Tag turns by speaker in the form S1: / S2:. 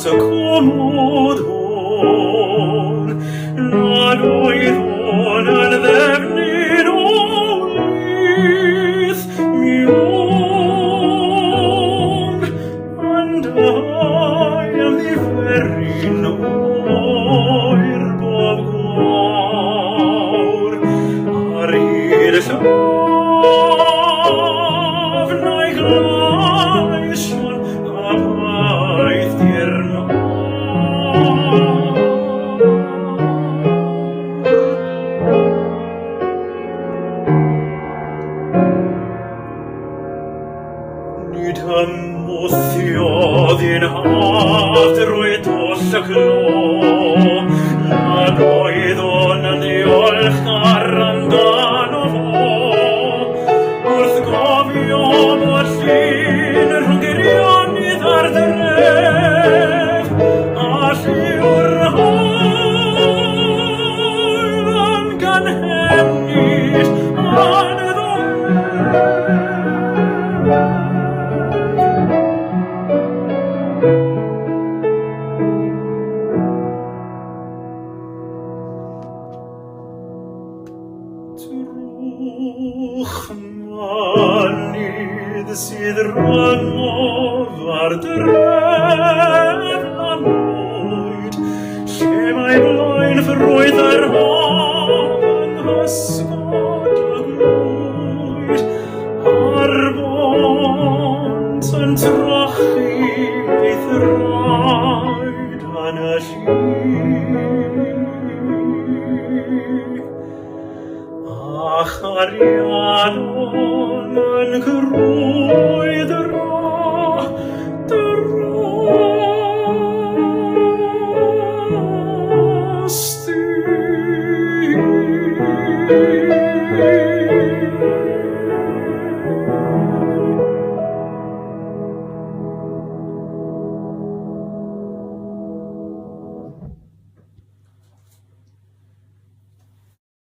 S1: y comod hwn, nad oedd hwn yn ddefnyn o lith miwn, and I am the very oer bob gwawr, ar hyd y llaf na'i glaision a paith i'r nid ymwthiodd i'n hafd roed oll y glo, nad oedd o'n yn ddiolchgar amdano fo, wrth gofio bod llun rhwng geirionydd ar dref, a lliw'r hael am ganhennid Trwch sydd rannodd ar dref annwyd, lle mae blaen ffrwydd yr haf yn hysgod a glwyd, ar bont yn trochi ei thraed yn y llun. A charianon yn grŵn